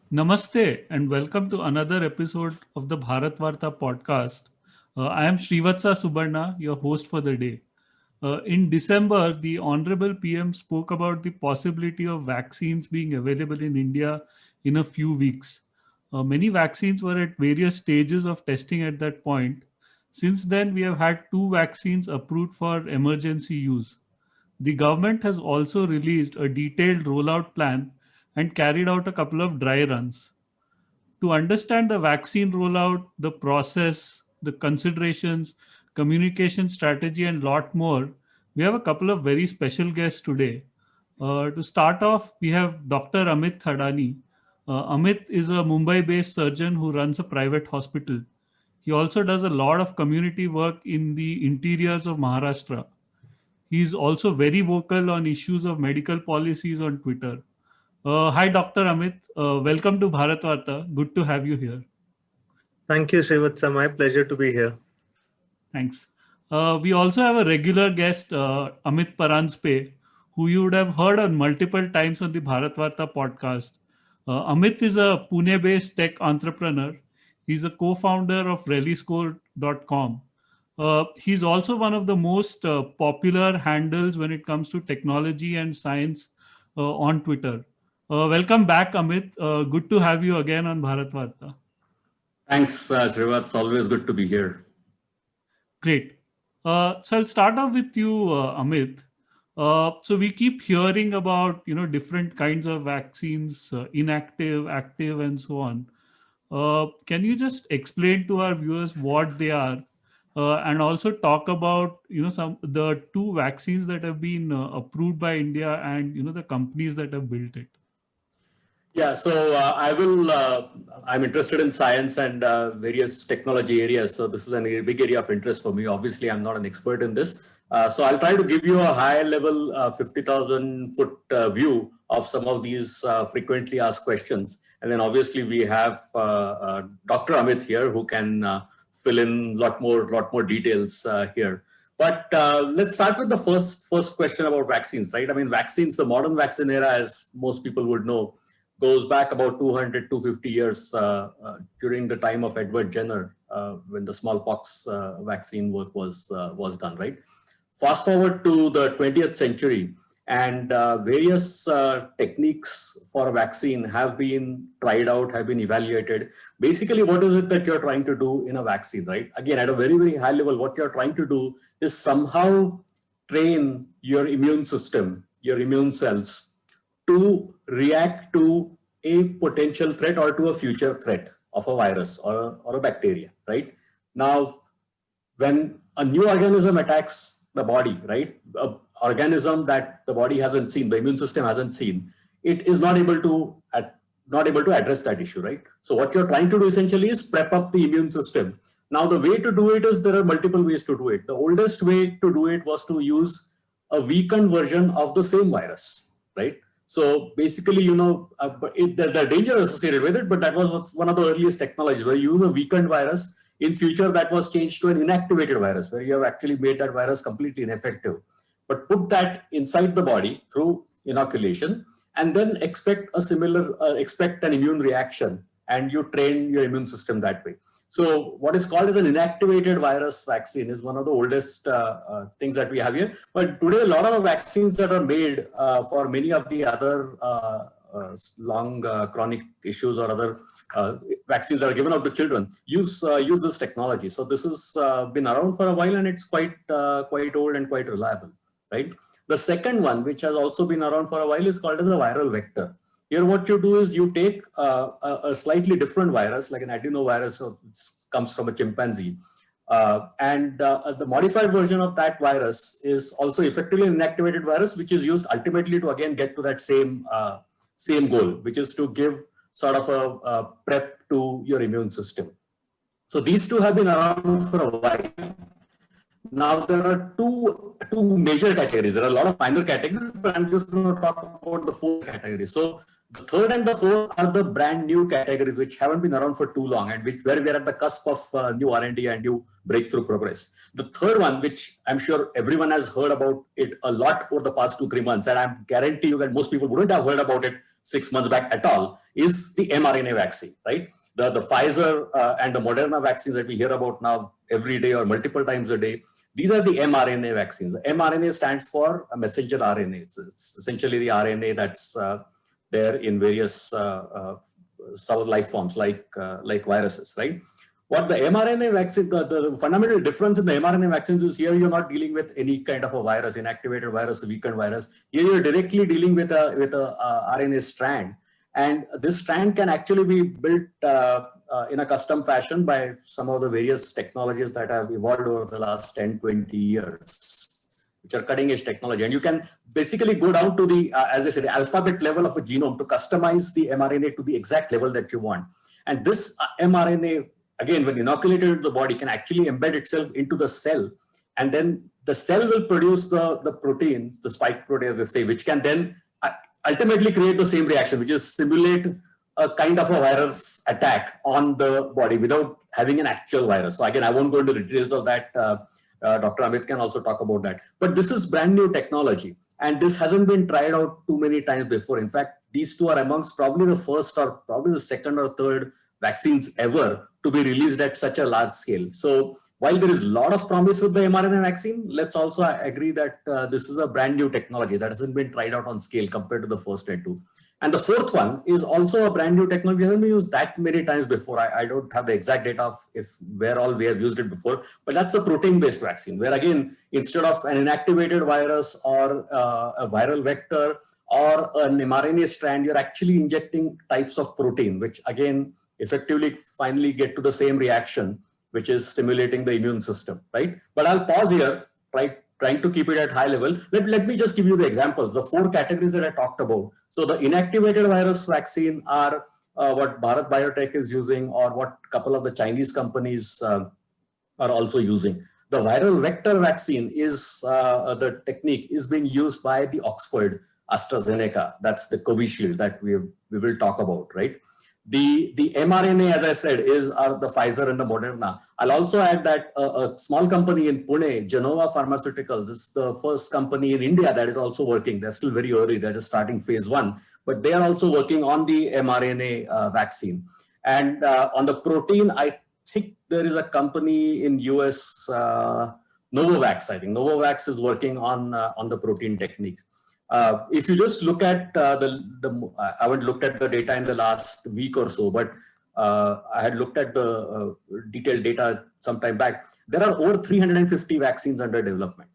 Namaste and welcome to another episode of the Bharat Varta podcast. I am Srivatsa Subarna, your host for the day. In December, the Honorable PM spoke about the possibility of vaccines being available in India in a few weeks. Many vaccines were at various stages of testing at that point. Since then, we have had two vaccines approved for emergency use. The government has also released a detailed rollout plan and carried out a couple of dry runs. To understand the vaccine rollout, the process, the considerations, communication strategy, and lot more, we have a couple of very special guests today. To start off, we have Dr. Amit Thadani. Amit is a Mumbai based surgeon who runs a private hospital. He also does a lot of community work in the interiors of Maharashtra. He is also very vocal on issues of medical policies on Twitter. Hi, Dr. Amit. Welcome to Bharat Varta. Good to have you here. Thank you, Srivatsa. My pleasure to be here. Thanks. We also have a regular guest, Amit Paranspe, who you would have heard on multiple times on the Bharat Varta podcast. Amit is a Pune based tech entrepreneur. He's a co founder of rallyscore.com. He's also one of the most popular handles when it comes to technology and science on Twitter. Welcome back, Amit. Good to have you again on Bharat Varta. Thanks, Srivat. It's always good to be here. Great. So I'll start off with you, Amit. So we keep hearing about different kinds of vaccines, inactive, active, and so on. Can you just explain to our viewers what they are, and also talk about some the two vaccines that have been approved by India and the companies that have built it? Yeah, so I'm interested in science and various technology areas. So this is a big area of interest for me. Obviously, I'm not an expert in this. So I'll try to give you a high level 50,000 foot view of some of these frequently asked questions. And then obviously we have Dr. Amit here who can fill in lot more details here. But let's start with the first question about vaccines, right? I mean, vaccines, the modern vaccine era, as most people would know, goes back about 200, 250 years during the time of Edward Jenner, when the smallpox vaccine work was done, right? Fast forward to the 20th century, and various techniques for a vaccine have been tried out, have been evaluated. Basically, what is it that you're trying to do in a vaccine, right? Again, at a very, very high level, what you're trying to do is somehow train your immune system, your immune cells, to react to a potential threat or to a future threat of a virus or a bacteria, right? Now, when a new organism attacks the body, right, an organism that the body hasn't seen, the immune system hasn't seen, it is not able to address that issue, right? So what you're trying to do essentially is prep up the immune system. Now, the way to do it is there are multiple ways to do it. The oldest way to do it was to use a weakened version of the same virus, right? So basically, there are dangers associated with it, but that was one of the earliest technologies where you use a weakened virus. In future, that was changed to an inactivated virus, where you have actually made that virus completely ineffective. But put that inside the body through inoculation, and then expect an immune reaction, and you train your immune system that way. So what is called as an inactivated virus vaccine is one of the oldest things that we have here. But today, a lot of the vaccines that are made for many of the other long chronic issues or other vaccines that are given out to children use this technology. So this has been around for a while, and it's quite old and quite reliable, right? The second one, which has also been around for a while, is called as a viral vector. Here, what you do is you take a slightly different virus, like an adenovirus, so it comes from a chimpanzee. And the modified version of that virus is also effectively an inactivated virus, which is used ultimately to again get to that same goal, which is to give sort of a prep to your immune system. So these two have been around for a while. Now, there are two major categories. There are a lot of minor categories, but I'm just going to talk about the four categories. So the third and the fourth are the brand new categories, which haven't been around for too long, and where we are at the cusp of new R&D and new breakthrough progress. The third one, which I'm sure everyone has heard about it a lot over the past 2-3 months, and I guarantee you that most people wouldn't have heard about it 6 months back at all, is the mRNA vaccine, right? The Pfizer and the Moderna vaccines that we hear about now every day or multiple times a day, these are the mRNA vaccines. mRNA stands for a messenger RNA. It's essentially the RNA that's there in various cell life forms like viruses, right? What the mRNA vaccine, the fundamental difference in the mRNA vaccines is here you're not dealing with any kind of a virus, inactivated virus, weakened virus. Here you're directly dealing with a RNA strand. And this strand can actually be built in a custom fashion by some of the various technologies that have evolved over the last 10, 20 years, which are cutting edge technology. And you can basically go down to the, as I said, the alphabet level of a genome to customize the mRNA to the exact level that you want. And this mRNA, again, when inoculated into the body, can actually embed itself into the cell. And then the cell will produce the proteins, the spike protein, as they say, which can then ultimately create the same reaction, which is simulate a kind of a virus attack on the body without having an actual virus. So again, I won't go into the details of that. Dr. Amit can also talk about that. But this is brand new technology. And this hasn't been tried out too many times before. In fact, these two are amongst probably the first or probably the second or third vaccines ever to be released at such a large scale. So while there is a lot of promise with the mRNA vaccine, let's also agree that this is a brand new technology that hasn't been tried out on scale compared to the first two. And the fourth one is also a brand new technology. It hasn't been used that many times before. I don't have the exact data of where all we have used it before, but that's a protein-based vaccine, where again, instead of an inactivated virus or a viral vector or an mRNA strand, you're actually injecting types of protein, which again, effectively finally get to the same reaction, which is stimulating the immune system, right? But I'll pause here, right? Trying to keep it at high level. Let me just give you the examples, the 4 categories that I talked about. So the inactivated virus vaccine are what Bharat Biotech is using, or what a couple of the Chinese companies are also using. The viral vector vaccine is, the technique is being used by the Oxford AstraZeneca. That's the Covishield that we will talk about, right? The mRNA, as I said, are the Pfizer and the Moderna. I'll also add that a small company in Pune, Genova Pharmaceuticals, is the first company in India that is also working. They're still very early. That is starting phase 1, but they are also working on the mRNA vaccine. And on the protein, I think there is a company in US, Novavax. I think Novavax is working on the protein techniques. If you just look at I haven't looked at the data in the last week or so, but I had looked at the detailed data some time back. There are over 350 vaccines under development,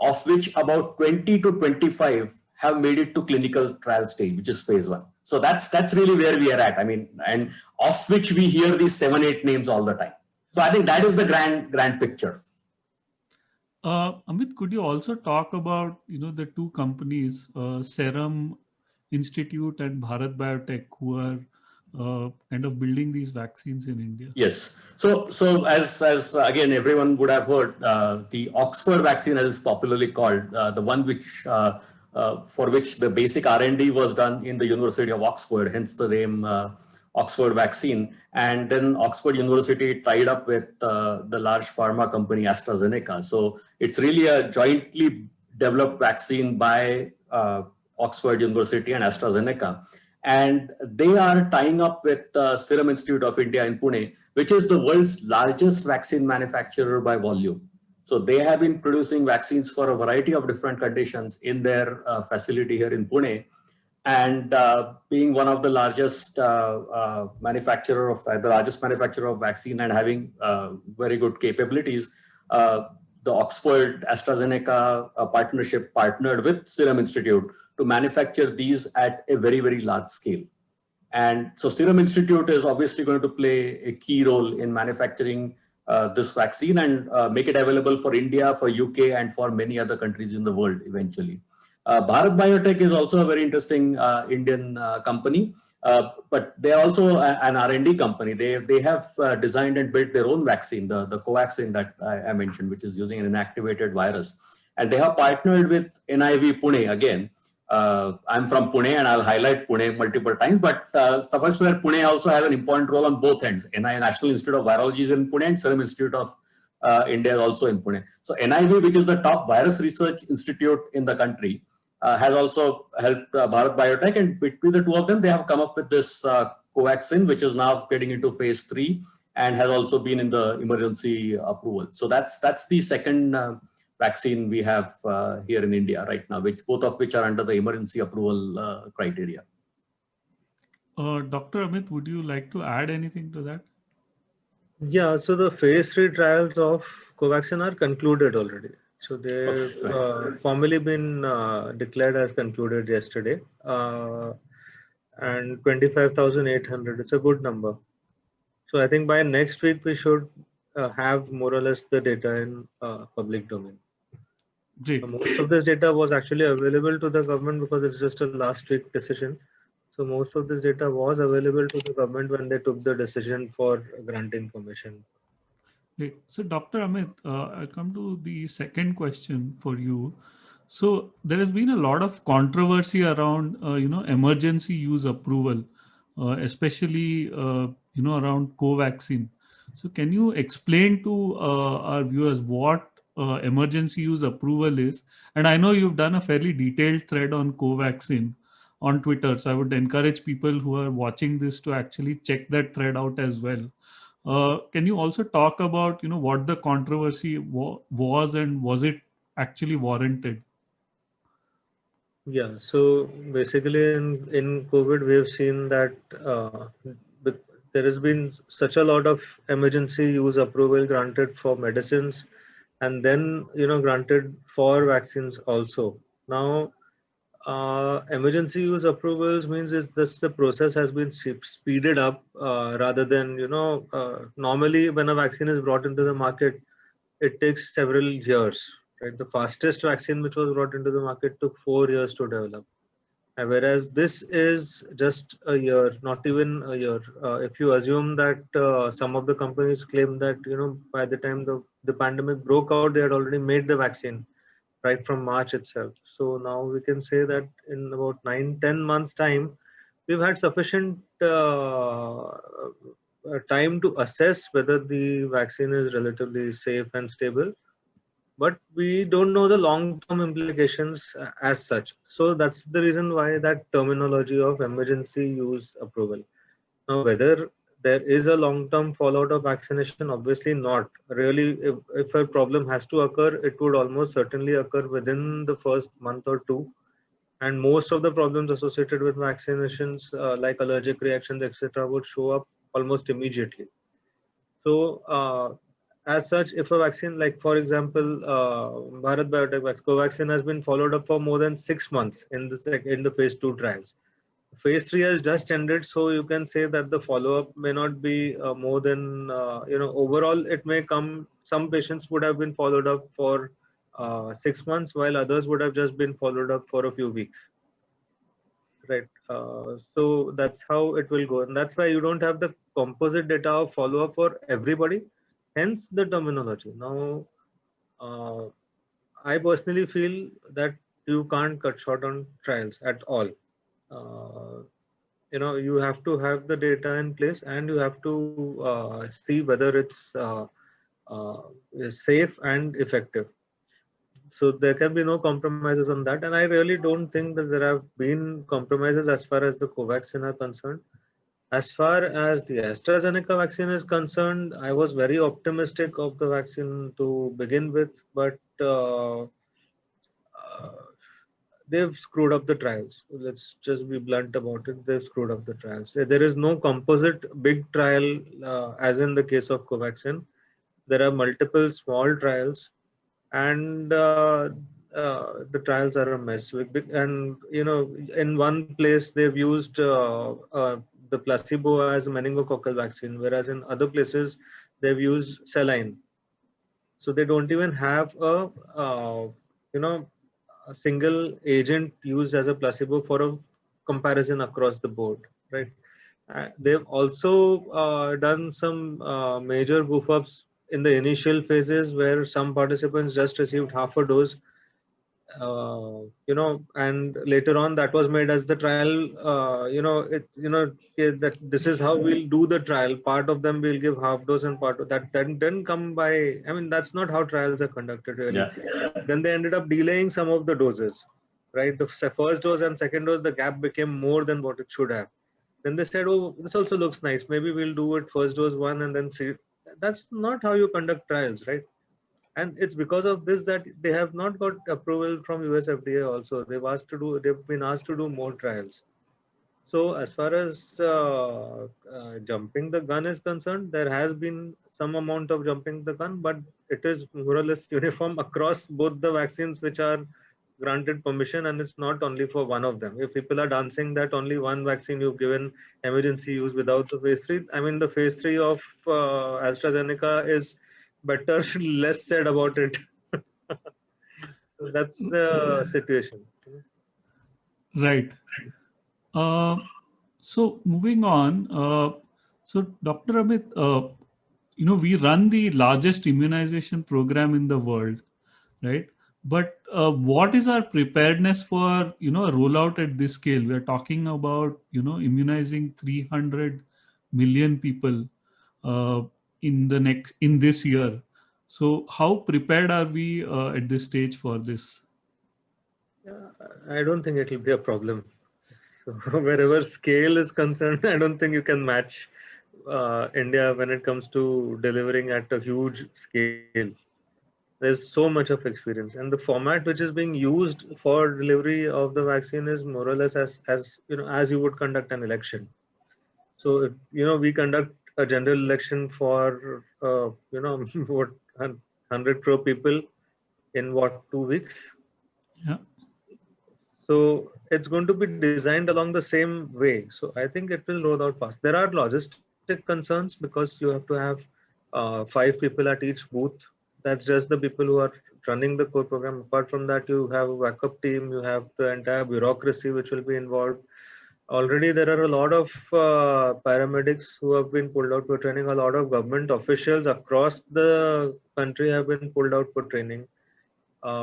of which about 20 to 25 have made it to clinical trial stage, which is phase 1. So that's really where we are at. I mean, and of which we hear these 7-8 names all the time. So I think that is the grand picture. Amit, could you also talk about the 2 companies, Serum Institute and Bharat Biotech, who are kind of building these vaccines in India? Yes. So as again everyone would have heard, the Oxford vaccine, as it's popularly called, the one which for which the basic R&D was done in the University of Oxford, hence the name Oxford vaccine. And then Oxford University tied up with the large pharma company AstraZeneca. So it's really a jointly developed vaccine by Oxford University and AstraZeneca. And they are tying up with Serum Institute of India in Pune, which is the world's largest vaccine manufacturer by volume. So they have been producing vaccines for a variety of different conditions in their facility here in Pune. And being one of the largest manufacturer of vaccine and having very good capabilities, the Oxford AstraZeneca partnership partnered with Serum Institute to manufacture these at a very, very large scale. And so Serum Institute is obviously going to play a key role in manufacturing this vaccine and make it available for India, for UK, and for many other countries in the world eventually. Bharat Biotech is also a very interesting Indian company, but they are also an R&D company. They have designed and built their own vaccine, the Covaxin that I mentioned, which is using an inactivated virus. And they have partnered with NIV Pune again. I'm from Pune and I'll highlight Pune multiple times, but suffice to say, Pune also has an important role on both ends. National Institute of Virology is in Pune and Serum Institute of India is also in Pune. So NIV, which is the top virus research institute in the country, has also helped Bharat Biotech, and between the two of them, they have come up with this Covaxin, which is now getting into phase 3 and has also been in the emergency approval. So that's the second vaccine we have here in India right now, which both of which are under the emergency approval criteria. Dr. Amit, would you like to add anything to that? Yeah, so the phase 3 trials of Covaxin are concluded already. So they've formally been declared as concluded yesterday. And 25,800, it's a good number. So I think by next week, we should have more or less the data in public domain. Great. Most of this data was actually available to the government because it's just a last week decision. So most of this data was available to the government when they took the decision for granting permission. Great. So Dr. Amit, I'll come to the second question for you. So there has been a lot of controversy around, emergency use approval, especially, around Covaxin. So can you explain to our viewers what emergency use approval is? And I know you've done a fairly detailed thread on Covaxin on Twitter. So I would encourage people who are watching this to actually check that thread out as well. Can you also talk about, what the controversy was and was it actually warranted? Yeah, so basically in COVID, we have seen that there has been such a lot of emergency use approval granted for medicines and then, granted for vaccines also. Now, emergency use approvals means is this the process has been speeded up rather than, normally when a vaccine is brought into the market, it takes several years, right? The fastest vaccine which was brought into the market took 4 years to develop. Whereas this is just a year, not even a year. If you assume that some of the companies claim that, by the time the pandemic broke out, they had already made the vaccine right from March itself. So now we can say that in about 9-10 months time, we've had sufficient time to assess whether the vaccine is relatively safe and stable, but we don't know the long-term implications as such. So that's the reason why that terminology of emergency use approval. Now, whether there is a long-term fallout of vaccination, obviously not. Really, if a problem has to occur, it would almost certainly occur within the first month or two. And most of the problems associated with vaccinations, like allergic reactions, etc., would show up almost immediately. So, as such, if a vaccine, like for example, Bharat Biotech Covaxin has been followed up for more than 6 months in the phase 2 trials. Phase 3 has just ended, so you can say that the follow-up may not be more than, overall it may come, some patients would have been followed up for 6 months, while others would have just been followed up for a few weeks. Right. So that's how it will go. And that's why you don't have the composite data of follow-up for everybody, hence the terminology. Now, I personally feel that you can't cut short on trials at all. You have to have the data in place and you have to see whether it's safe and effective. So there can be no compromises on that. And I really don't think that there have been compromises as far as the Covaxin are concerned. As far as the AstraZeneca vaccine is concerned, I was very optimistic of the vaccine to begin with, but they've screwed up the trials. Let's just be blunt about it. They've screwed up the trials. There is no composite big trial, as in the case of Covaxin. There are multiple small trials, and the trials are a mess. And in one place they've used the placebo as a meningococcal vaccine, whereas in other places they've used saline. So they don't even have a single agent used as a placebo for a comparison across the board, right? They've also done some major goof ups in the initial phases where some participants just received half a dose, and later on that was made as the trial. That this is how we'll do the trial. Part of them will give half dose and part of that didn't come by. I mean, that's not how trials are conducted really. Yeah. Then they ended up delaying some of the doses. right? The first dose and second dose, the gap became more than what it should have. Then they said, oh, this also looks nice. Maybe we'll do it first dose 1 and then 3. That's not how you conduct trials, right? And it's because of this that they have not got approval from US FDA also. They've been asked to do more trials. So as far as jumping the gun is concerned, there has been some amount of jumping the gun, but it is more or less uniform across both the vaccines which are granted permission, and it's not only for one of them. If people are dancing that only one vaccine you've given emergency use without the phase 3, I mean the phase 3 of AstraZeneca is better less said about it. So that's the situation. Right. So moving on, so Dr. Amit, we run the largest immunization program in the world, right? But what is our preparedness for, a rollout at this scale? We are talking about, immunizing 300 million people in this year. So how prepared are we at this stage for this? Yeah, I don't think it will be a problem. So wherever scale is concerned, I don't think you can match India when it comes to delivering at a huge scale. There's so much of experience, and the format which is being used for delivery of the vaccine is more or less as you would conduct an election. So if, we conduct a general election for what 100 crore people in what 2 weeks. Yeah. So it's going to be designed along the same way. So I think it will roll out fast. There are logistic concerns because you have to have 5 people at each booth. That's just the people who are running the core program. Apart from that, you have a backup team, you have the entire bureaucracy which will be involved. Already there are a lot of paramedics who have been pulled out for training. A lot of government officials across the country have been pulled out for training.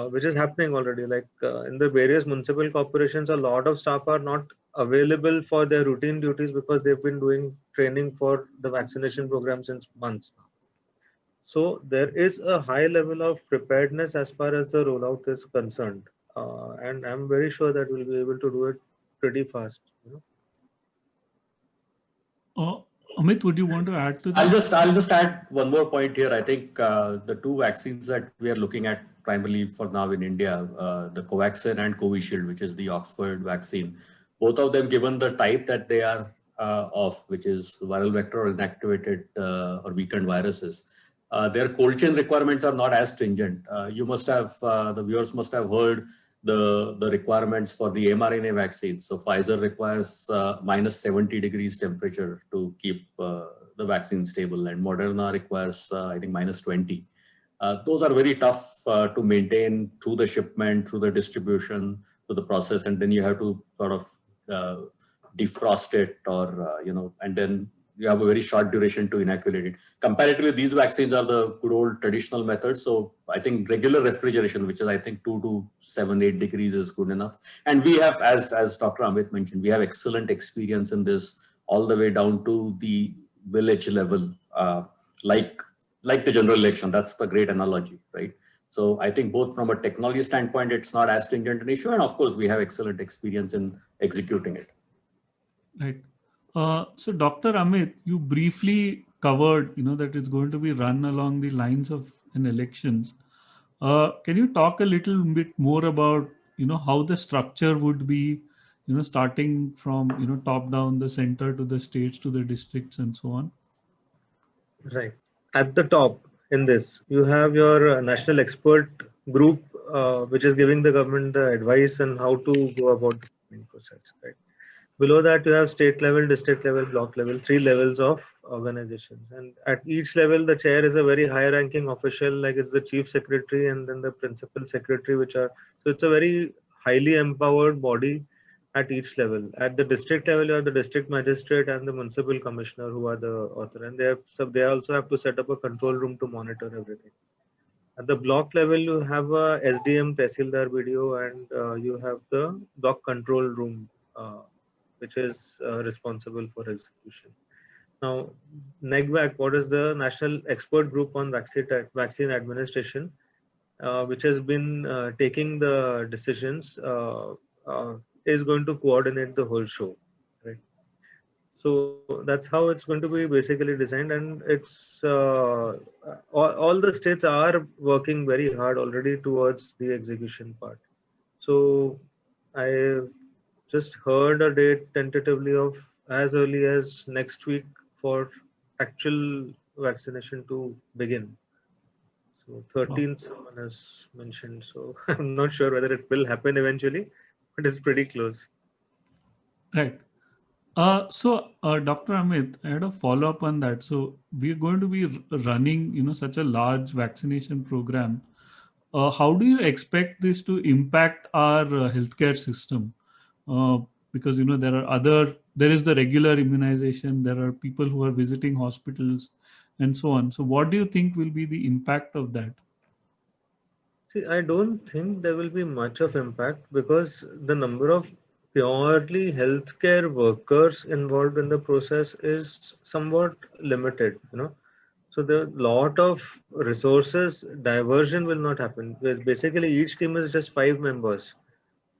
Which is happening already. Like in the various municipal corporations, a lot of staff are not available for their routine duties because they've been doing training for the vaccination program since months now. So there is a high level of preparedness as far as the rollout is concerned. And I'm very sure that we'll be able to do it pretty fast. Amit, would you want to add to that? I'll just add one more point here. I think the two vaccines that we are looking at primarily for now in India, the Covaxin and Covishield, which is the Oxford vaccine, both of them, given the type that they are of, which is viral vector or inactivated or weakened viruses, their cold chain requirements are not as stringent. You must have, the viewers must have heard the requirements for the mRNA vaccine. So Pfizer requires minus 70 degrees temperature to keep the vaccine stable, and Moderna requires, I think, minus 20. Those are very tough to maintain through the shipment, through the distribution, through the process, and then you have to sort of defrost it, or and then you have a very short duration to inoculate it. Comparatively, these vaccines are the good old traditional methods. So I think regular refrigeration, which is I think 2 to 7, 8 degrees, is good enough. And we have, as Dr. Amit mentioned, we have excellent experience in this all the way down to the village level, like the general election. That's the great analogy, right? So I think both from a technology standpoint, it's not as stringent an issue. And of course, we have excellent experience in executing it. Right. So Dr. Amit, you briefly covered, that it's going to be run along the lines of an elections. Can you talk a little bit more about, how the structure would be, starting from, top down, the center to the states to the districts and so on? Right. At the top in this, you have your national expert group, which is giving the government the advice on how to go about the process, right? Below that, you have state level, district level, block level, 3 levels of organizations. And at each level, the chair is a very high ranking official, like it's the chief secretary and then the principal secretary, so it's a very highly empowered body at each level. At the district level, you have the district magistrate and the municipal commissioner who are the author. And they also have to set up a control room to monitor everything. At the block level, you have a SDM, Tehsildar BDO, and you have the block control room, which is responsible for execution. Now, NEGVAC, what is the National Expert Group on Vaccine Administration? which has been taking the decisions, is going to coordinate the whole show, right? So that's how it's going to be basically designed, and all the states are working very hard already towards the execution part. So I just heard a date tentatively of as early as next week for actual vaccination to begin. So Wow. 13th someone has mentioned. So I'm not sure whether it will happen eventually, but it's pretty close. Right. Dr. Amit, I had a follow up on that. So, we're going to be running, such a large vaccination program. How do you expect this to impact our healthcare system? Uh, because there is the regular immunization, there are people who are visiting hospitals, and so on. So, what do you think will be the impact of that? See, I don't think there will be much of impact because the number of purely healthcare workers involved in the process is somewhat limited, So the lot of resources diversion will not happen. Because basically, each team is just 5 members,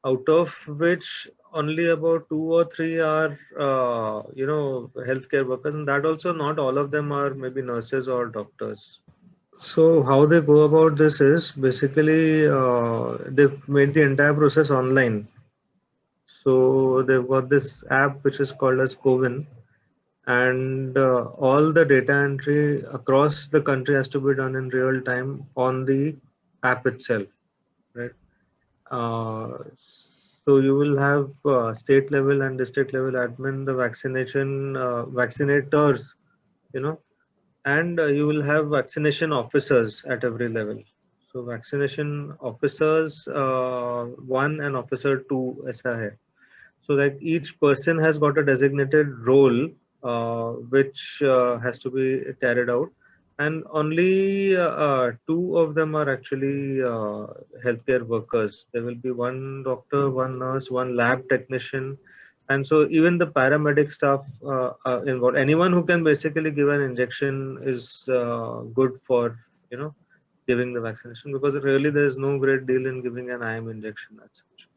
out of which only about 2 or 3 are, healthcare workers, and that also not all of them are maybe nurses or doctors. So how they go about this is basically they've made the entire process online. So they've got this app which is called as Covin, and all the data entry across the country has to be done in real time on the app itself, right? So you will have state level and district level admin, the vaccination vaccinators, you know, and you will have vaccination officers at every level. So vaccination officers 1 and officer 2 ऐसा है. So like each person has got a designated role which has to be carried out, and only 2 of them are actually healthcare workers. There will be 1 doctor, 1 nurse, 1 lab technician, and so even the paramedic staff involved. Anyone who can basically give an injection is good for giving the vaccination, because really there is no great deal in giving an IM injection as such.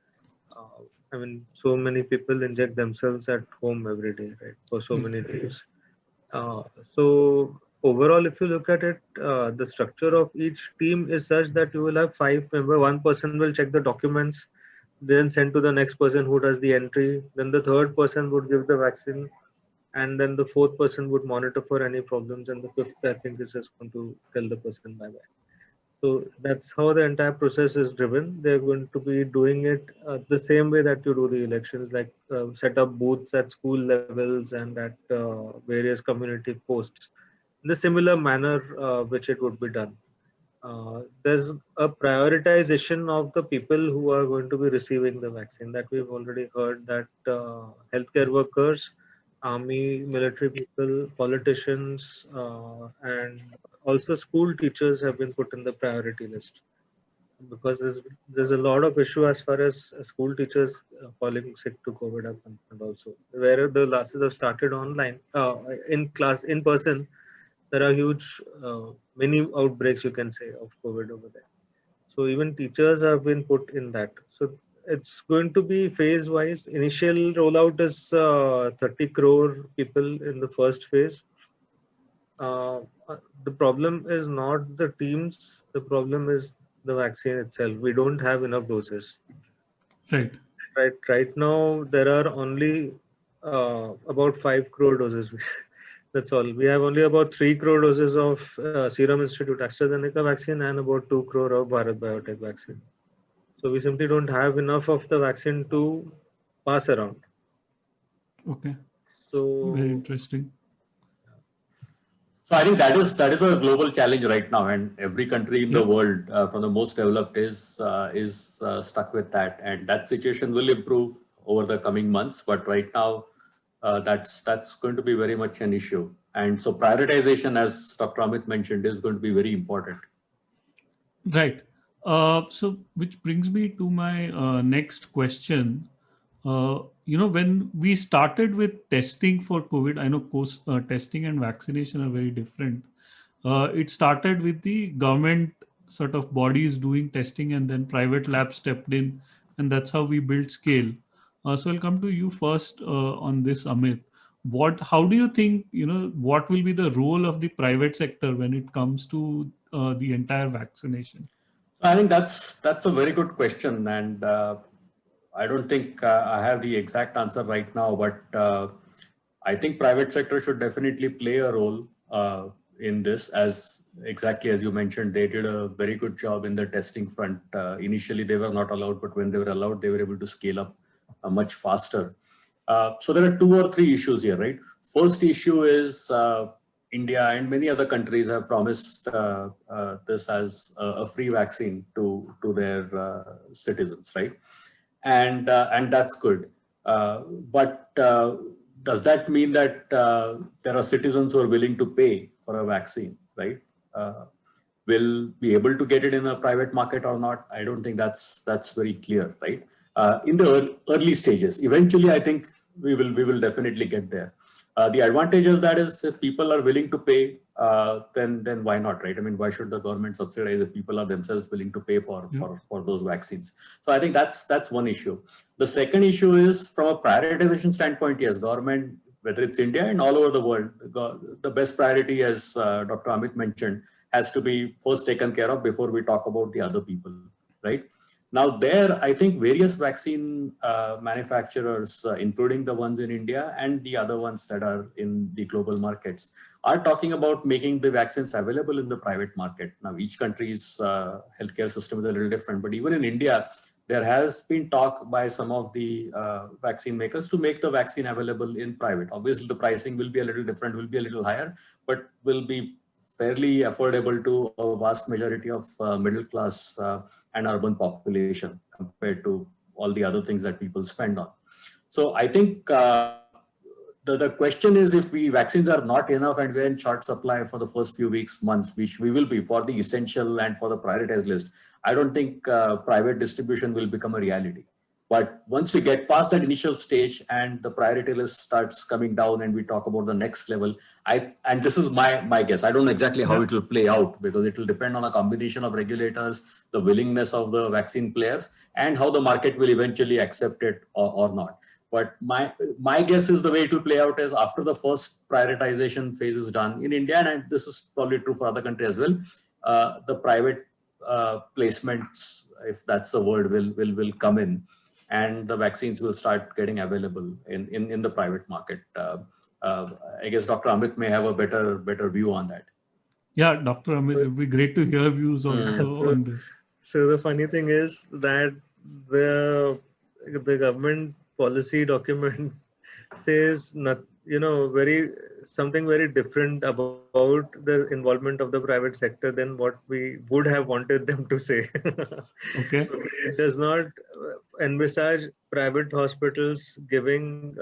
uh, I mean, so many people inject themselves at home every day, right? For so Right. many days. So overall, if you look at it, the structure of each team is such that you will have 5 members. One person will check the documents, then send to the next person who does the entry. Then the third person would give the vaccine, and then the fourth person would monitor for any problems, and the fifth, I think, is just going to tell the person bye bye. So that's how the entire process is driven. They're going to be doing it the same way that you do the elections, like set up booths at school levels and at various community posts in the similar manner which it would be done. There's a prioritization of the people who are going to be receiving the vaccine, that we've already heard, that healthcare workers, army, military people, politicians, and also school teachers have been put in the priority list, because there's a lot of issue as far as school teachers falling sick to COVID are concerned also. Where the classes have started online, in class, in person, there are huge many outbreaks, you can say, of COVID over there. So even teachers have been put in that. So it's going to be phase wise. Initial rollout is 30 crore people in the first phase. uh, the problem is not the teams, the problem is the vaccine itself. We don't have enough doses. Right. Right now there are only about 5 crore doses. That's all. We have only about 3 crore doses of Serum Institute AstraZeneca vaccine and about 2 crore of Bharat Biotech vaccine. So we simply don't have enough of the vaccine to pass around. Okay. Very So interesting. So I think that is a global challenge right now, and every country in the Yeah. world, from the most developed, is stuck with that, and that situation will improve over the coming months. But right now, that's going to be very much an issue, and so prioritization, as Dr. Amit mentioned, is going to be very important. Right. Which brings me to my next question. When we started with testing for COVID, I know testing and vaccination are very different. It started with the government sort of bodies doing testing, and then private labs stepped in, and that's how we built scale. So I'll come to you first on this, Amit. How do you think, what will be the role of the private sector when it comes to the entire vaccination? I think that's a very good question, and I don't think I have the exact answer right now, but I think private sector should definitely play a role in this, as exactly as you mentioned. They did a very good job in the testing front. Initially, they were not allowed, but when they were allowed, they were able to scale up much faster. So there are 2 or 3 issues here, right? First issue is India and many other countries have promised this as a free vaccine to their citizens, right? And that's good. But does that mean that there are citizens who are willing to pay for a vaccine, right? Will be able to get it in a private market or not? I don't think that's very clear, right? In the early stages, eventually, I think we will definitely get there. The advantage is that is, if people are willing to pay, then why not, right? I mean, why should the government subsidize if people are themselves willing to pay for those vaccines? So I think that's one issue. The second issue is from a prioritization standpoint. Yes, government, whether it's India and all over the world, the best priority, as Dr. Amit mentioned, has to be first taken care of before we talk about the other people, right? Now there, I think various vaccine manufacturers, including the ones in India and the other ones that are in the global markets, are talking about making the vaccines available in the private market. Now each country's healthcare system is a little different, but even in India, there has been talk by some of the vaccine makers to make the vaccine available in private. Obviously, the pricing will be a little different, will be a little higher, but will be fairly affordable to a vast majority of middle class and urban population compared to all the other things that people spend on. So I think the question is, if vaccines are not enough and we're in short supply for the first few weeks, months, which we will be for the essential and for the prioritized list, I don't think private distribution will become a reality. But once we get past that initial stage and the priority list starts coming down and we talk about the next level, and this is my guess, I don't know exactly how it will play out, because it will depend on a combination of regulators, the willingness of the vaccine players, and how the market will eventually accept it or not. But my guess is the way it will play out is after the first prioritization phase is done in India, and this is probably true for other countries as well, the private placements, if that's the word, will come in, and the vaccines will start getting available in the private market. I guess Dr. Amit may have a better view on that. Yeah, Dr. Amit, it would be great to hear views also on this. So the funny thing is that the government policy document says not, something very different about the involvement of the private sector than what we would have wanted them to say. Okay. It does not envisage private hospitals giving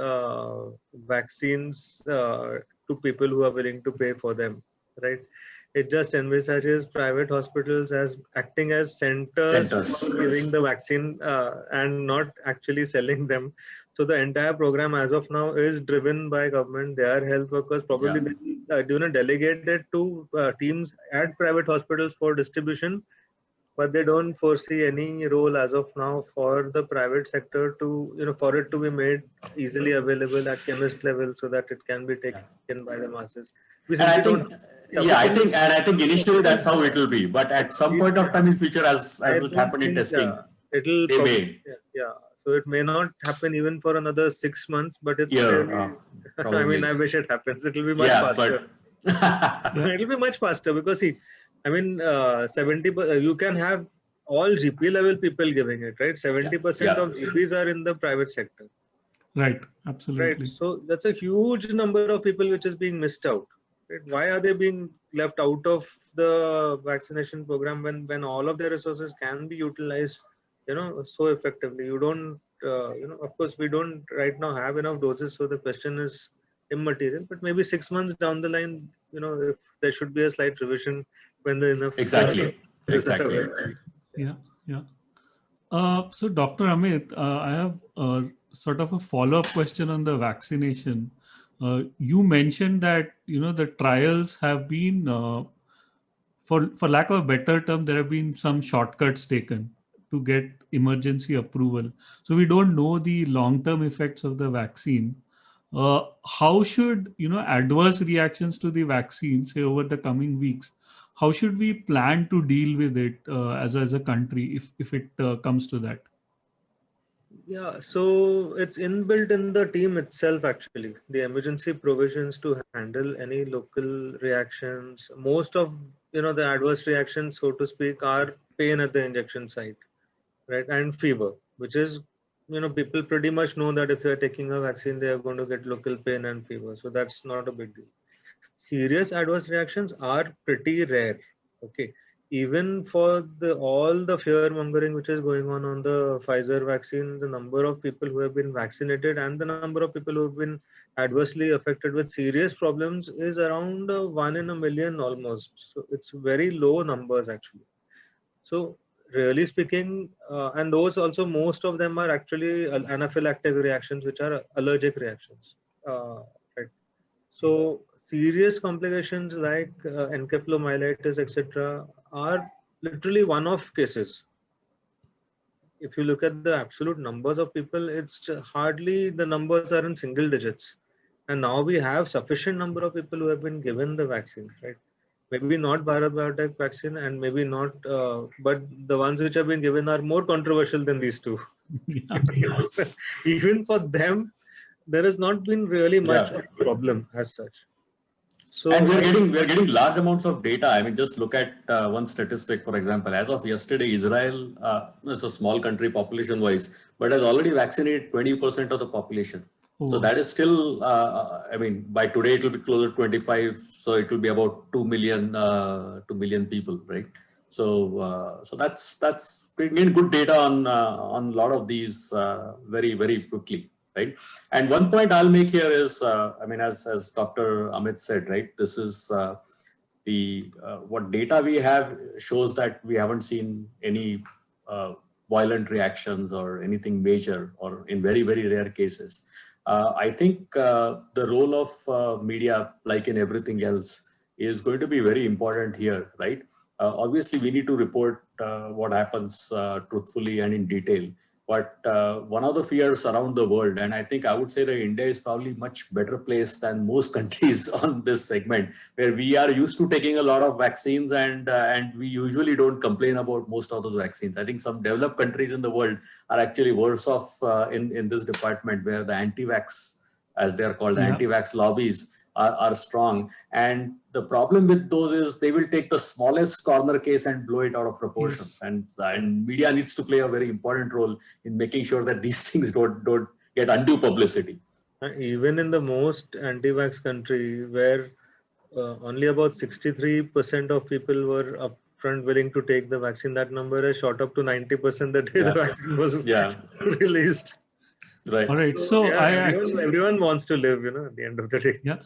vaccines to people who are willing to pay for them, right? It just envisages private hospitals as acting as centers for giving the vaccine and not actually selling them. So the entire program as of now is driven by government. Their health workers probably delegated to teams at private hospitals for distribution, but they don't foresee any role as of now for the private sector to, for it to be made easily available at chemist level so that it can be taken by the masses. I think initially that's how it will be, but at some point of time in future, as it happened in testing, so it may not happen even for another 6 months, but it's I mean, I wish it happens. It will be much faster. It will be much faster because see, I mean, 70, you can have all GP level people giving it, right? 70% of GPs are in the private sector. Right, absolutely. Right. So that's a huge number of people which is being missed out. Right? Why are they being left out of the vaccination program when all of their resources can be utilized, so effectively? You don't, of course, we don't right now have enough doses, so the question is immaterial. But maybe 6 months down the line, if there should be a slight revision when the enough exactly. Yeah. So Dr. Amit, I have sort of a follow-up question on the for lack of a better term, there have been some shortcuts taken to get emergency approval. So we don't know the long-term effects of the vaccine. How should adverse reactions to the vaccine, say over the coming weeks, how should we plan to deal with it as a country if it comes to that? Yeah, so it's inbuilt in the team itself actually. The emergency provisions to handle any local reactions. Most of the adverse reactions, so to speak, are pain at the injection site, right? And fever, which is people pretty much know that if you're taking a vaccine, they are going to get local pain and fever. So that's not a big deal. Serious adverse reactions are pretty rare. Okay, even for all the fear mongering which is going on the Pfizer vaccine, the number of people who have been vaccinated and the number of people who have been adversely affected with serious problems is around 1 in a million almost. So it's very low numbers actually. So really speaking, and those also most of them are actually anaphylactic reactions, which are allergic reactions. Right. So serious complications like encephalomyelitis, etc., are literally one-off cases. If you look at the absolute numbers of people, it's hardly the numbers are in single digits. And now we have sufficient number of people who have been given the vaccines, right? Maybe not Bharat Biotech vaccine, and maybe not, but the ones which have been given are more controversial than these two. Even for them, there has not been really much of a problem as such. So, and we're getting large amounts of data. I mean, just look at one statistic, for example. As of yesterday, Israel, it's a small country population-wise, but has already vaccinated 20% of the population. Oh. So that is still, I mean, by today it will be closer to 25. So it will be about 2 million people, right? So so that's getting good data on a lot of these very, very quickly. Right. And one point I'll make here is, I mean, as Dr. Amit said, right, this is what data we have shows that we haven't seen any violent reactions or anything major, or in very, very rare cases. I think the role of media, like in everything else, is going to be very important here, right? Obviously, we need to report what happens truthfully and in detail. But one of the fears around the world, and I think I would say that India is probably much better placed than most countries on this segment, where we are used to taking a lot of vaccines, and we usually don't complain about most of those vaccines. I think some developed countries in the world are actually worse off in this department, where the anti-vax, as they are called, anti-vax lobbies are strong. And the problem with those is they will take the smallest corner case and blow it out of proportion. Yes. And media needs to play a very important role in making sure that these things don't get undue publicity. Even in the most anti-vax country, where only about 63% of people were upfront willing to take the vaccine, that number has shot up to 90% the day the vaccine was released. Right. All right. So everyone wants to live, at the end of the day. Yeah.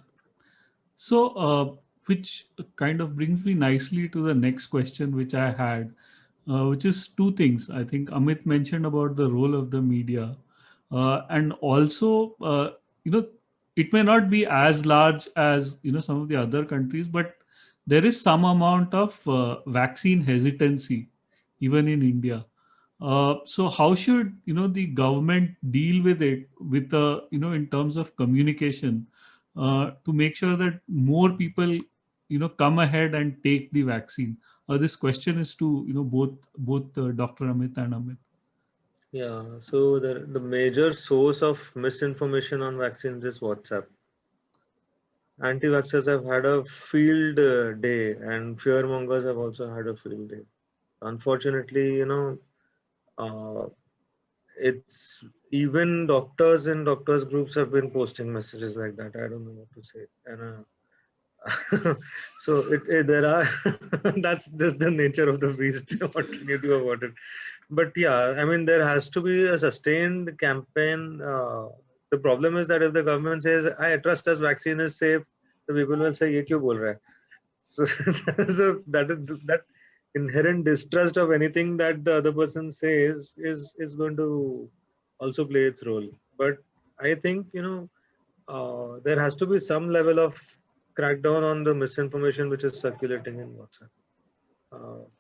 So, which kind of brings me nicely to the next question, which I had, which is two things. I think Amit mentioned about the role of the media, and also, it may not be as large as some of the other countries, but there is some amount of vaccine hesitancy, even in India. So how should the government deal with it, with in terms of communication, to make sure that more people come ahead and take the vaccine? This question is to both Dr. Amit and Amit. Yeah, so the major source of misinformation on vaccines is WhatsApp. Anti-vaxxers have had a field day, and fearmongers have also had a field day. Unfortunately, it's even doctors and doctors groups have been posting messages like that. I don't know what to say. And so there are that's just the nature of the beast. What can you do about it? But yeah, I mean, there has to be a sustained campaign. The problem is that if the government says, "I trust us, vaccine is safe," the people will say, "Ye kyun bol raha hai?" So that inherent distrust of anything that the other person says is going to also play its role. But I think there has to be some level of crackdown on the misinformation which is circulating in WhatsApp.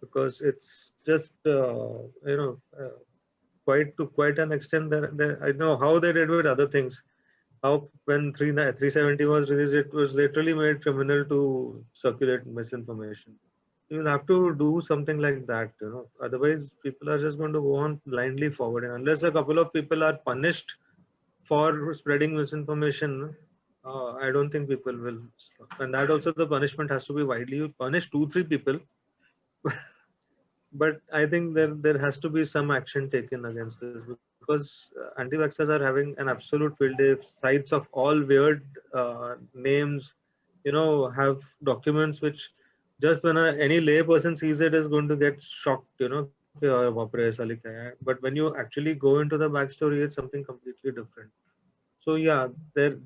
because it's just quite an extent. I know how they did with other things. How when 370 was released, it was literally made criminal to circulate misinformation. You will have to do something like that, Otherwise, people are just going to go on blindly forward, and unless a couple of people are punished for spreading misinformation, I don't think people will stop. And that also, the punishment has to be widely. You punish 2-3 people, but I think there has to be some action taken against this, because anti-vaxxers are having an absolute field day. Sites of all weird names, have documents which just when any lay person sees it is going to get shocked, कि, "अरे बाप रे, ऐसा लिखा है." But when you actually go into the backstory, it's something completely different. So yeah, there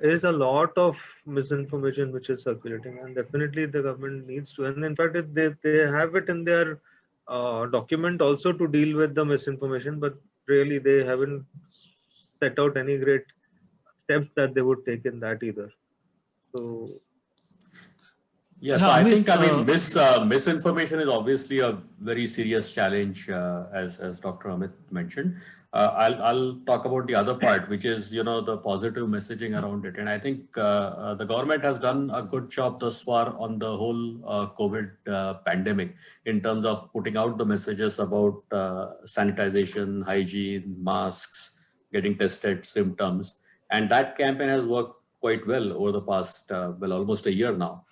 is a lot of misinformation which is circulating, and definitely the government needs to. And in fact, they have it in their document also to deal with the misinformation, but really they haven't set out any great steps that they would take in that either. So yeah, so I think, misinformation is obviously a very serious challenge, as Dr. Amit mentioned. I'll talk about the other part, which is, the positive messaging around it. And I think the government has done a good job thus far on the whole COVID pandemic in terms of putting out the messages about sanitization, hygiene, masks, getting tested, symptoms. And that campaign has worked quite well over the past, almost a year now.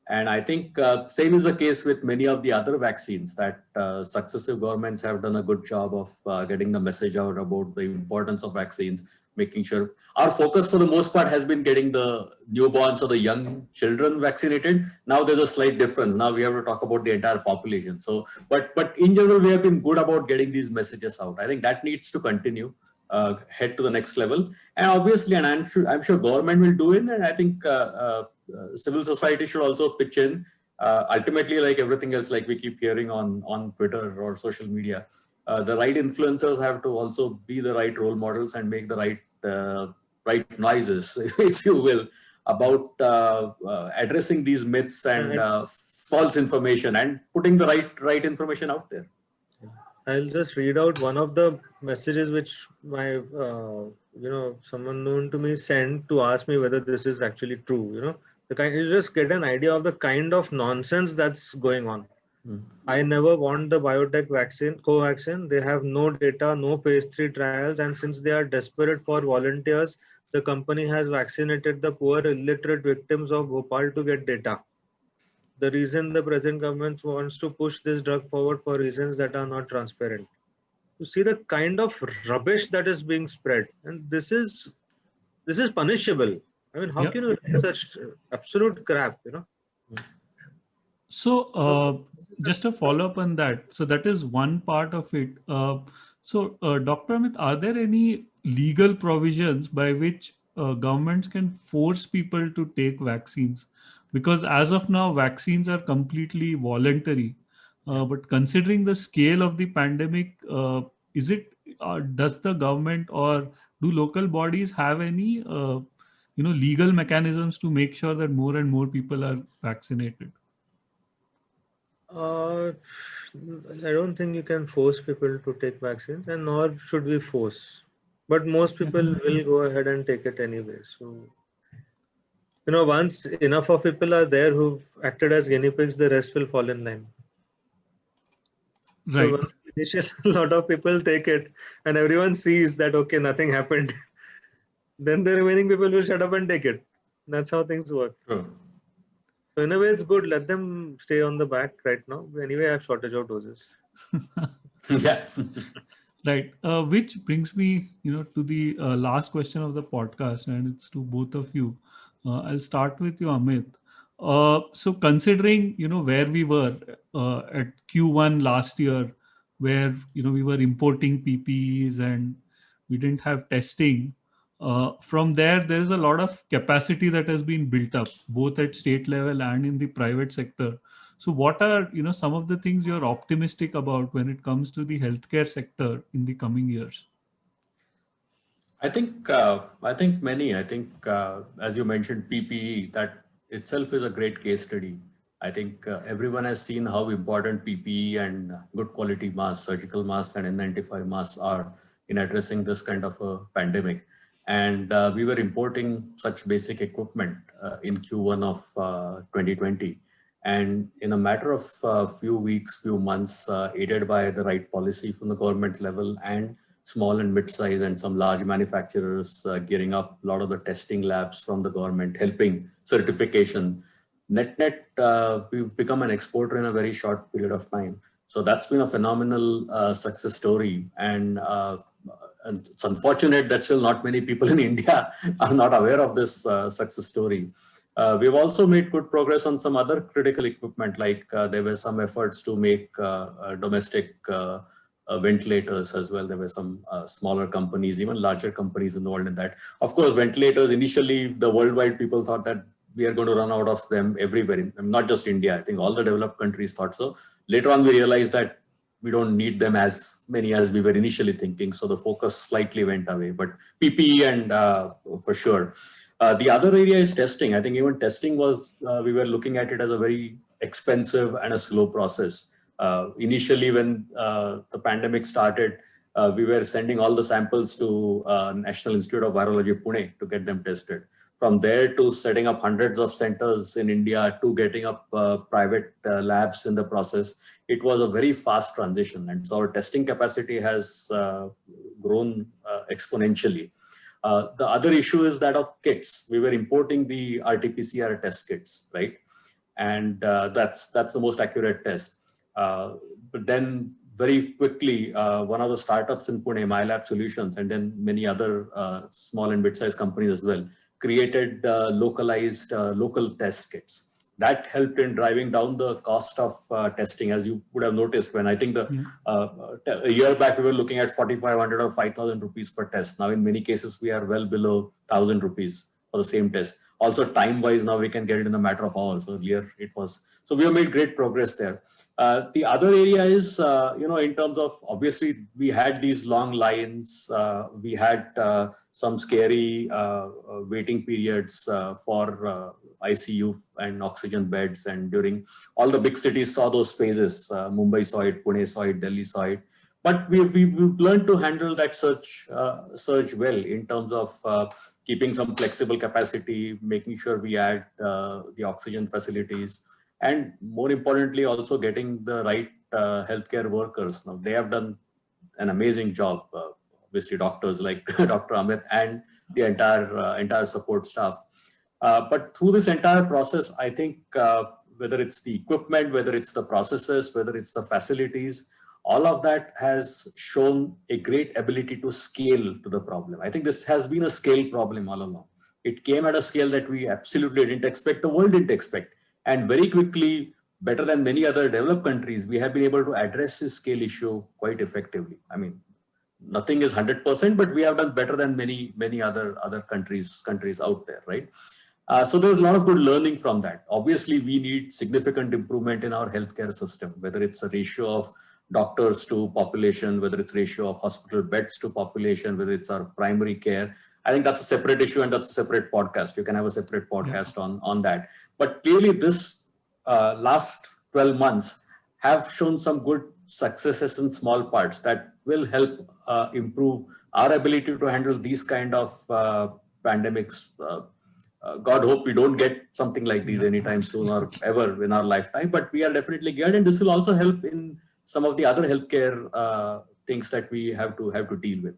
And I think same is the case with many of the other vaccines, that successive governments have done a good job of getting the message out about the importance of vaccines, making sure our focus for the most part has been getting the newborns or the young children vaccinated. Now there's a slight difference. Now we have to talk about the entire population. So, but in general, we have been good about getting these messages out. I think that needs to continue. Head to the next level, and obviously, and I'm sure government will do it, and I think civil society should also pitch in. Ultimately, like everything else, like we keep hearing on Twitter or social media, the right influencers have to also be the right role models and make the right noises, if you will, about addressing these myths and false information and putting the right information out there. I'll just read out one of the messages which my, someone known to me sent to ask me whether this is actually true. You just get an idea of the kind of nonsense that's going on. I never want the biotech vaccine, Covaxin. They have no data, no phase 3 trials. And since they are desperate for volunteers, the company has vaccinated the poor illiterate victims of Bhopal to get data. The reason the present government wants to push this drug forward for reasons that are not transparent. You see the kind of rubbish that is being spread, and this is punishable. I mean, how can you write such absolute crap? So just a follow up on that. So that is one part of it. So Dr. Amit, are there any legal provisions by which governments can force people to take vaccines? Because as of now, vaccines are completely voluntary. But considering the scale of the pandemic, does the government or do local bodies have any legal mechanisms to make sure that more and more people are vaccinated? I don't think you can force people to take vaccines, and nor should we force. But most people will go ahead and take it anyway. So, once enough of people are there who've acted as guinea pigs, the rest will fall in line. Right. So once a lot of people take it, and everyone sees that, okay, nothing happened, then the remaining people will shut up and take it. That's how things work. Sure. So in a way, it's good. Let them stay on the back right now. Anyway, I have shortage of doses. Yeah. Right. Which brings me, to the last question of the podcast, and it's to both of you. I'll start with you, Amit. So considering, where we were at Q1 last year, where, we were importing PPEs and we didn't have testing, from there is a lot of capacity that has been built up, both at state level and in the private sector. So what are, some of the things you're optimistic about when it comes to the healthcare sector in the coming years? I think many. I think, as you mentioned, PPE, that itself is a great case study. I think everyone has seen how important PPE and good quality masks, surgical masks and N95 masks are in addressing this kind of a pandemic. And we were importing such basic equipment in Q1 of 2020. And in a matter of few weeks, few months, aided by the right policy from the government level and small and mid-size and some large manufacturers gearing up a lot of the testing labs from the government, helping certification. Net, we've become an exporter in a very short period of time. So that's been a phenomenal success story. And it's unfortunate that still not many people in India are not aware of this success story. We've also made good progress on some other critical equipment, like there were some efforts to make domestic ventilators as well. There were some smaller companies, even larger companies involved in that. Of course, ventilators, initially the worldwide people thought that we are going to run out of them everywhere, not just India. I think all the developed countries thought so. Later on, we realized that we don't need them as many as we were initially thinking. So the focus slightly went away, but PPE and for sure. The other area is testing. I think even testing was, we were looking at it as a very expensive and a slow process. Initially, when the pandemic started, we were sending all the samples to National Institute of Virology, Pune, to get them tested. From there to setting up hundreds of centers in India to getting up private labs in the process, it was a very fast transition. And so our testing capacity has grown exponentially. The other issue is that of kits. We were importing the RT-PCR test kits, right? And that's the most accurate test. But then very quickly, one of the startups in Pune, MyLab Solutions, and then many other small and mid-sized companies as well, created localized local test kits. That helped in driving down the cost of testing, as you would have noticed when I think a year back we were looking at 4,500 or 5,000 rupees per test. Now in many cases we are well below 1,000 rupees for the same test. Also time-wise now we can get it in a matter of hours. Earlier it was, so we have made great progress there. The other area is, in terms of, obviously we had these long lines, we had some scary waiting periods for ICU and oxygen beds, and during all the big cities saw those phases. Mumbai saw it, Pune saw it, Delhi saw it. But we've learned to handle that surge well in terms of keeping some flexible capacity, making sure we add the oxygen facilities, and more importantly, also getting the right healthcare workers. Now, they have done an amazing job. Obviously, doctors like Dr. Amit and the entire support staff. But through this entire process, I think whether it's the equipment, whether it's the processes, whether it's the facilities, all of that has shown a great ability to scale to the problem. I think this has been a scale problem all along. It came at a scale that we absolutely didn't expect, the world didn't expect. And very quickly, better than many other developed countries, we have been able to address this scale issue quite effectively. I mean, nothing is 100%, but we have done better than many other countries out there, right? So there's a lot of good learning from that. Obviously, we need significant improvement in our healthcare system, whether it's a ratio of doctors to population, whether it's ratio of hospital beds to population, whether it's our primary care. I think that's a separate issue and that's a separate podcast. You can have a separate podcast on that. But clearly this last 12 months have shown some good successes in small parts that will help improve our ability to handle these kind of pandemics. God hope we don't get something like these anytime soon or ever in our lifetime, but we are definitely geared, and this will also help in some of the other healthcare things that we have to deal with.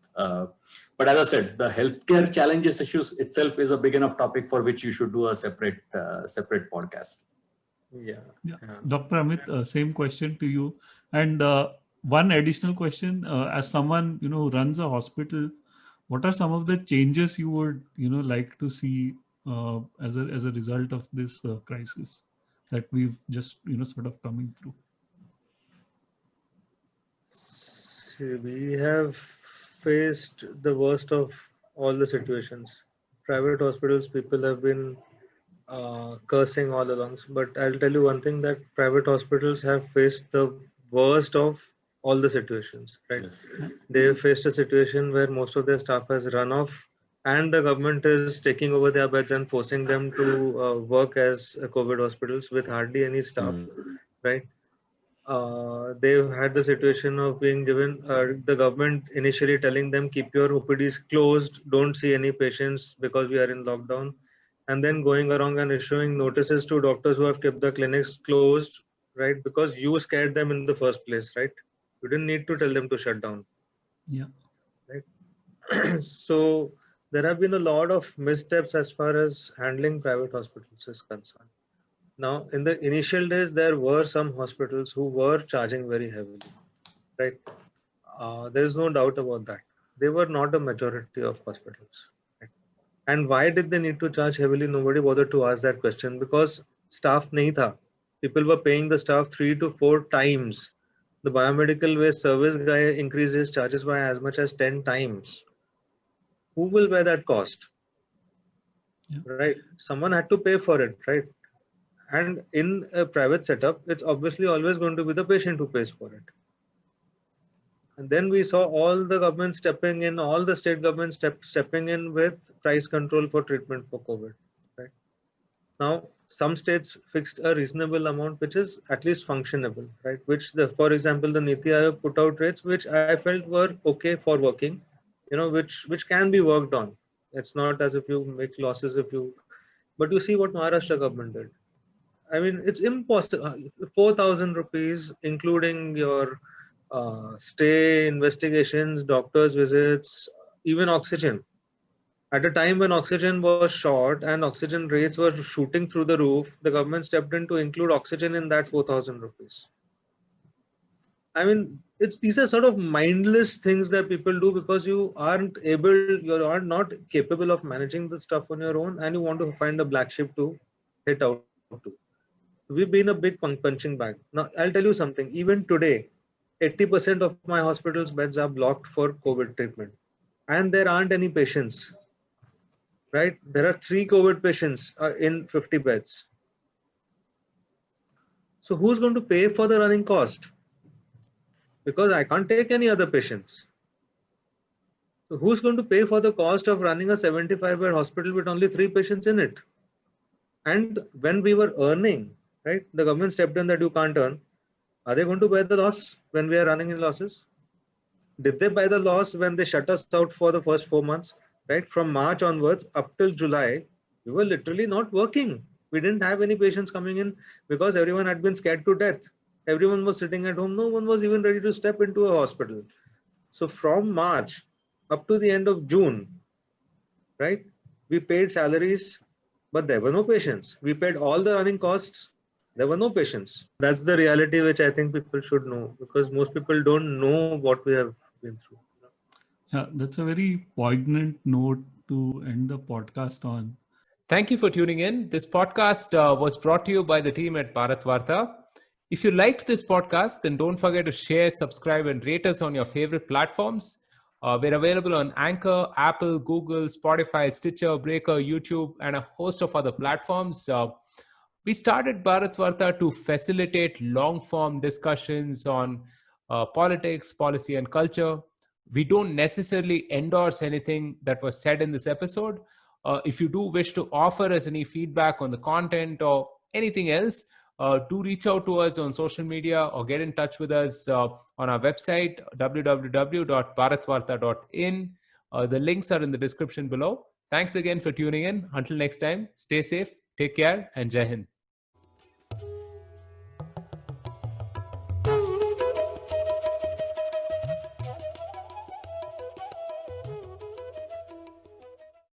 But as I said, the healthcare challenges issues itself is a big enough topic for which you should do a separate podcast. Yeah. Dr. Amit, same question to you. And one additional question, as someone who runs a hospital, what are some of the changes you would like to see as a result of this crisis that we've just sort of coming through? See, we have faced the worst of all the situations. Private hospitals, people have been cursing all along. But I'll tell you one thing, that private hospitals have faced the worst of all the situations, right? Yes. They have faced a situation where most of their staff has run off and the government is taking over their beds and forcing them to work as COVID hospitals with hardly any staff, right? They've had the situation of being given the government initially telling them keep your OPDs closed, don't see any patients because we are in lockdown, and then going around and issuing notices to doctors who have kept the clinics closed, right? Because you scared them in the first place, right? You didn't need to tell them to shut down. Yeah. Right. So there have been a lot of missteps as far as handling private hospitals is concerned. Now, in the initial days, there were some hospitals who were charging very heavily, right? There is no doubt about that. They were not a majority of hospitals. Right? And why did they need to charge heavily? Nobody bothered to ask that question because staff nahi tha. People were paying the staff 3 to 4 times. The biomedical waste service guy increases charges by as much as 10 times. Who will bear that cost? Yeah. Right? Someone had to pay for it, right? And in a private setup, it's obviously always going to be the patient who pays for it. And then we saw all the governments stepping in, all the state governments stepping in with price control for treatment for COVID. Right? Now, some states fixed a reasonable amount, which is at least functionable, right? For example, the Niti Aayog put out rates, which I felt were okay for working, which can be worked on. It's not as if you make losses but you see what Maharashtra government did. I mean, it's impossible. 4,000 rupees, including your stay, investigations, doctor's visits, even oxygen. At a time when oxygen was short and oxygen rates were shooting through the roof, the government stepped in to include oxygen in that 4,000 rupees. I mean, these are sort of mindless things that people do because you are not capable of managing the stuff on your own, and you want to find a black sheep to hit out to. We've been a big punching bag. Now, I'll tell you something. Even today, 80% of my hospital's beds are blocked for COVID treatment. And there aren't any patients, right? There are 3 COVID patients in 50 beds. So who's going to pay for the running cost? Because I can't take any other patients. So who's going to pay for the cost of running a 75-bed hospital with only 3 patients in it? And when we were earning, right, the government stepped in that you can't earn. Are they going to bear the loss when we are running in losses? Did they bear the loss when they shut us out for the first 4 months? Right, from March onwards up till July, we were literally not working. We didn't have any patients coming in because everyone had been scared to death. Everyone was sitting at home. No one was even ready to step into a hospital. So from March up to the end of June, right, we paid salaries, but there were no patients. We paid all the running costs. There were no patients. That's the reality which I think people should know, because most people don't know what we have been through. Yeah, that's a very poignant note to end the podcast on. Thank you for tuning in. This podcast was brought to you by the team at Bharat Varta. If you liked this podcast, then don't forget to share, subscribe, and rate us on your favorite platforms. We're available on Anchor, Apple, Google, Spotify, Stitcher, Breaker, YouTube, and a host of other platforms. We started Bharat Varta to facilitate long-form discussions on politics, policy, and culture. We don't necessarily endorse anything that was said in this episode. If you do wish to offer us any feedback on the content or anything else, do reach out to us on social media or get in touch with us on our website, www.bharatvarta.in. The links are in the description below. Thanks again for tuning in. Until next time, stay safe, take care, and Jai Hind.